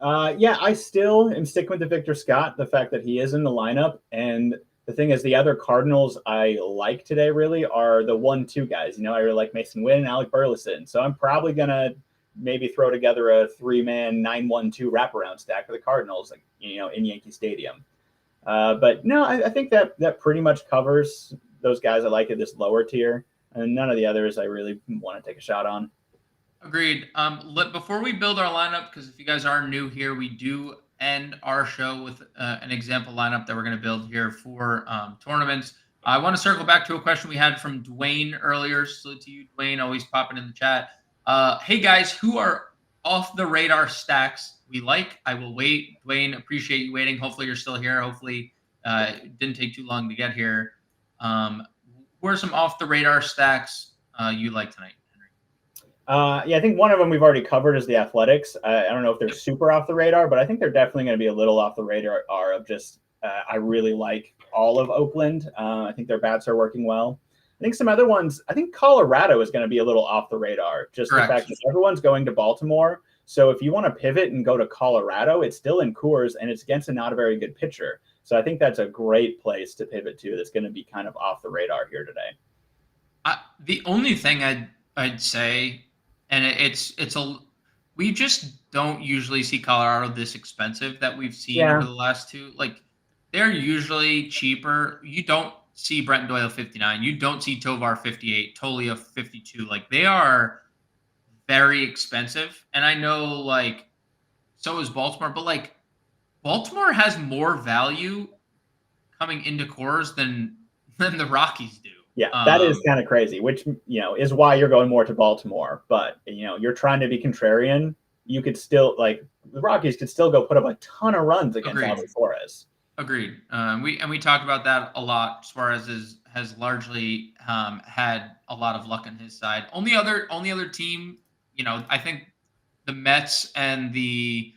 I still am sticking with the Victor Scott, the fact that he is in the lineup. And the thing is, the other Cardinals I like today really are the 1-2 guys. I really like Mason Wynn and Alec Burleson. So I'm probably going to maybe throw together a 3-man 9-1-2 wraparound stack for the Cardinals, in Yankee Stadium. But no, I think that pretty much covers those guys I like at this lower tier. And none of the others I really want to take a shot on. Agreed. Before we build our lineup, because if you guys are new here, we do end our show with an example lineup that we're going to build here for tournaments. I want to circle back to a question we had from Dwayne earlier. Salute to you, Dwayne, always popping in the chat. Hey guys, who are off the radar stacks we like? I will wait. Dwayne, appreciate you waiting. Hopefully you're still here. Hopefully it didn't take too long to get here. Who are some off the radar stacks you like tonight? I think one of them we've already covered is the Athletics. I don't know if they're super off the radar, but I think they're definitely going to be a little off the radar of just I really like all of Oakland. I think their bats are working well. I think some other ones, I think Colorado is going to be a little off the radar. Just Correct. The fact that everyone's going to Baltimore. So if you want to pivot and go to Colorado, it's still in Coors and it's against a not a very good pitcher. So I think that's a great place to pivot to that's going to be kind of off the radar here today. The only thing I'd say, and we just don't usually see Colorado this expensive that we've seen over the last two. They're usually cheaper. You don't see Brenton Doyle 59. You don't see Tovar 58, Tolia 52. They are very expensive. And I know so is Baltimore, but Baltimore has more value coming into Coors than the Rockies do. Yeah, that is kind of crazy, which, is why you're going more to Baltimore. But, you're trying to be contrarian. You could still, the Rockies could still go put up a ton of runs against Albert Flores. Agreed. We talked about that a lot. Suarez has largely had a lot of luck on his side. Only other team, I think the Mets and the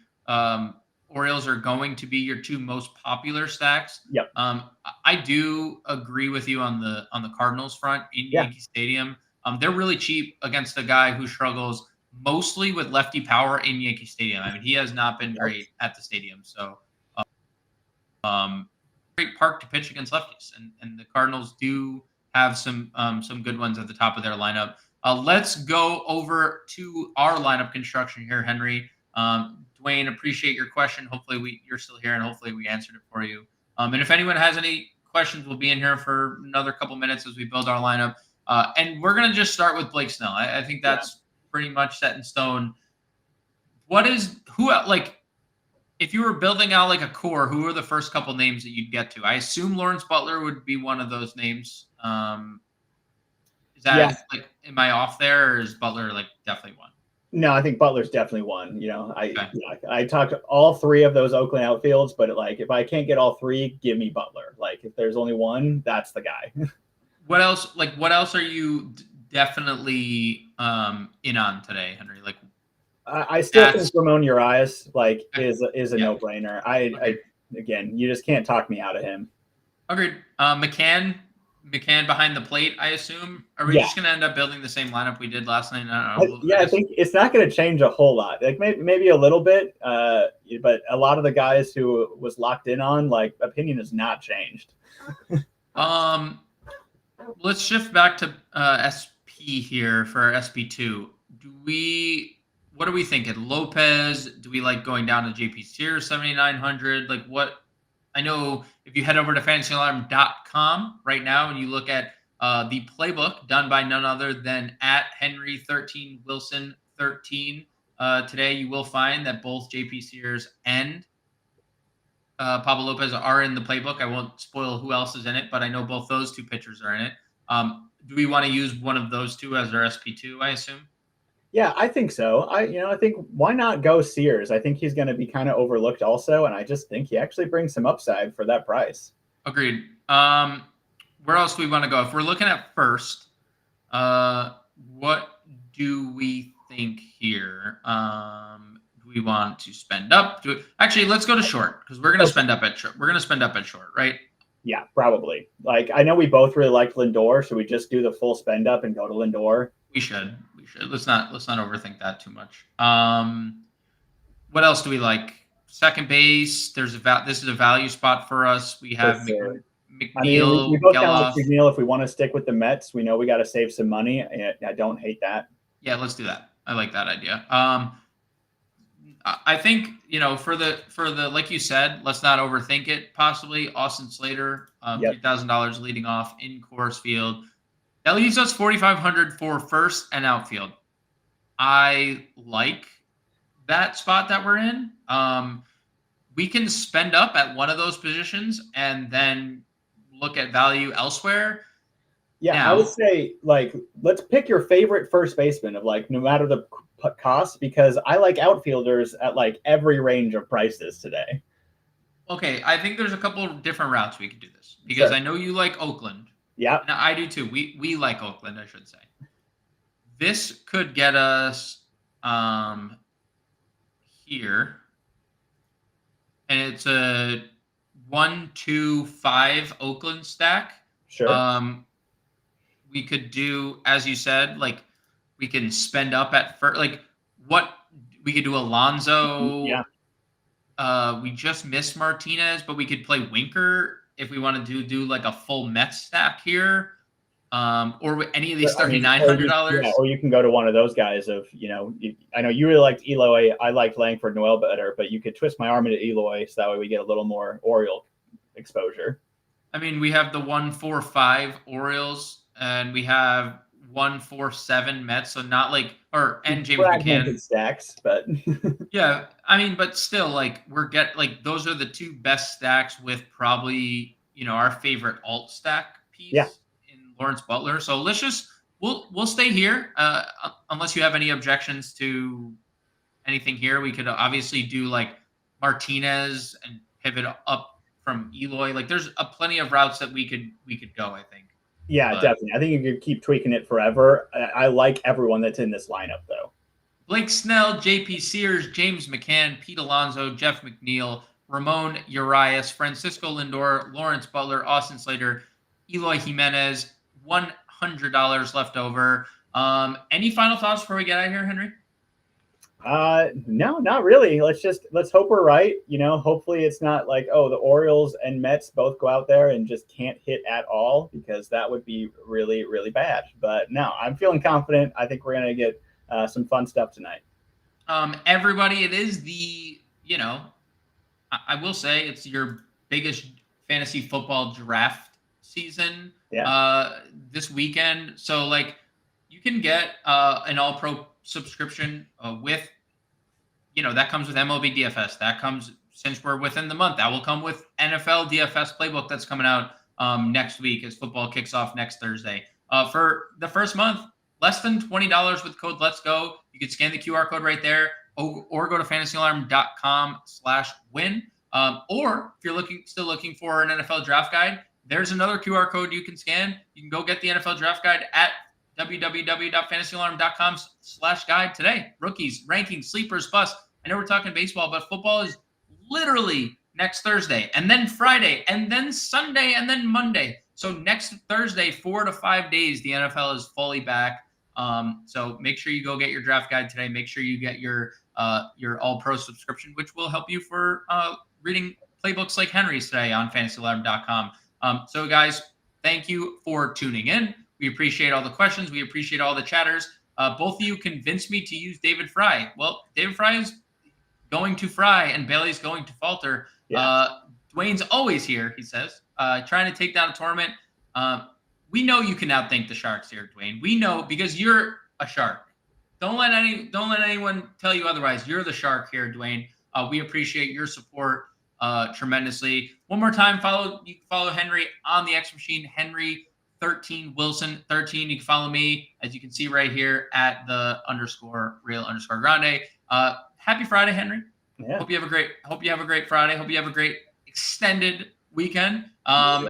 Orioles are going to be your two most popular stacks. Yep. I do agree with you on the Cardinals front in Yankee Stadium. They're really cheap against a guy who struggles mostly with lefty power in Yankee Stadium. He has not been great at the stadium. So great park to pitch against lefties, and the Cardinals do have some good ones at the top of their lineup. Let's go over to our lineup construction here, Henry. Dwayne, appreciate your question. Hopefully you're still here, and hopefully we answered it for you. And if anyone has any questions, we'll be in here for another couple minutes as we build our lineup. And we're going to just start with Blake Snell. I think that's pretty much set in stone. If you were building out a core, who are the first couple names that you'd get to? I assume Lawrence Butler would be one of those names. Is that like, am I off there, or is Butler like definitely one? No, I think Butler's definitely one. Okay. I talked all three of those Oakland outfields, but like if I can't get all three, give me Butler. Like if there's only one, that's the guy. What else? Like, what else are you definitely in on today, Henry? Like, I still think that's Ramon Urias okay. is a Yeah. no brainer. Okay. Again, you just can't talk me out of him. Agreed. McCann behind the plate, I assume. Are we Yeah, just gonna end up building the same lineup we did last night? I don't know. I I guess. think it's not going to change a whole lot. Like maybe a little bit, but a lot of the guys who was locked in on, like, opinion has not changed. Let's shift back to SP here for SP2. What are we thinking? Lopez? Do we like going down to JP Sears 7,900? Like what? I know if you head over to fantasyalarm.com right now and you look at the playbook done by none other than at Henry13 Wilson 13 today, you will find that both JP Sears and Pablo Lopez are in the playbook. I won't spoil who else is in it, but I know both those two pitchers are in it. Do we want to use one of those two as our SP2, I assume? Yeah, I think so. I think why not go Sears? I think he's going to be kind of overlooked also, and I just think he actually brings some upside for that price. Agreed. Where else do we want to go? If we're looking at first, what do we think here? Do we want to spend up? Actually, let's go to short because we're going to spend up at short. We're going to spend up at short, right? Yeah, probably. Like I know we both really liked Lindor. Should we just do the full spend up and go to Lindor? We should. Let's not overthink that too much. What else do we like? Second base. This is a value spot for us. We have sure. McNeil, we both kind of Geloff. like McNeil. If we want to stick with the Mets, we know we got to save some money. I don't hate that. Yeah, let's do that. I like that idea. I think for the like you said, let's not overthink it. Possibly Austin Slater, $3,000 leading off in Coors Field. That leaves us 4,500 for first and outfield. I like that spot that we're in. We can spend up at one of those positions and then look at value elsewhere. Yeah, now, I would say like let's pick your favorite first baseman of like no matter the cost, because I like outfielders at like every range of prices today. Okay, I think there's a couple of different routes we could do this because I know you like Oakland. Yeah, and I do too. We like Oakland, I should say. This could get us here, and it's a 1-2-5 Oakland stack. Sure. We could do, as you said, like we can spend up at first. Like what we could do, Alonso. Yeah. We just missed Martinez, but we could play Winker if we want to do like a full Mets stack here, or any of these $3,900. Yeah, or you can go to one of those guys of I know you really liked Eloy. I liked Langford Noel better, but you could twist my arm into Eloy so that way we get a little more Oriole exposure. I mean, we have the 1-4-5 Orioles, and we have 1-4-7 Mets, so not like and James McCann stacks, but yeah, I mean, but still, like those are the two best stacks with probably our favorite alt stack piece in Lawrence Butler. So let's just we'll stay here unless you have any objections to anything here. We could obviously do like Martinez and pivot up from Eloy. Like there's plenty of routes that we could go, I think. Yeah, definitely. I think you could keep tweaking it forever. I like everyone that's in this lineup, though. Blake Snell, JP Sears, James McCann, Pete Alonso, Jeff McNeil, Ramon Urias, Francisco Lindor, Lawrence Butler, Austin Slater, Eloy Jimenez, $100 left over. Any final thoughts before we get out of here, Henry? No, not really. Let's hope we're right. Hopefully it's not like, the Orioles and Mets both go out there and just can't hit at all, because that would be really, really bad. But no, I'm feeling confident. I think we're going to get some fun stuff tonight. Everybody, it is I will say it's your biggest fantasy football draft season this weekend. So like you can get an all pro subscription with that comes with MLB DFS. That comes, since we're within the month, that will come with NFL DFS playbook that's coming out next week as football kicks off next Thursday. For the first month, less than $20 with code Let's Go. You can scan the QR code right there, or go to fantasyalarm.com/win. Or if you're still looking for an NFL draft guide, there's another QR code you can scan. You can go get the NFL draft guide at www.fantasyalarm.com/guide today. Rookies, rankings, sleepers, busts. I know we're talking baseball, but football is literally next Thursday, and then Friday, and then Sunday, and then Monday. So next Thursday, 4 to 5 days, the NFL is fully back. So make sure you go get your draft guide today. Make sure you get your All-Pro subscription, which will help you for reading playbooks like Henry's today on fantasyalarm.com. So guys, thank you for tuning in. We appreciate all the questions. We appreciate all the chatters. Both of you convinced me to use David Fry. Well, David Fry is going to fry and Bailey's going to falter. Yeah. Dwayne's always here, he says, trying to take down a tournament. We know you can outthink the Sharks here, Dwayne. We know, because you're a Shark. Don't let anyone tell you otherwise. You're the Shark here, Dwayne. We appreciate your support tremendously. One more time, you can follow Henry on the X Machine, Henry 13 Wilson 13. You can follow me, as you can see right here, at the _real_grande. Happy Friday, Henry. Yeah. Hope you have a great Friday. Hope you have a great extended weekend.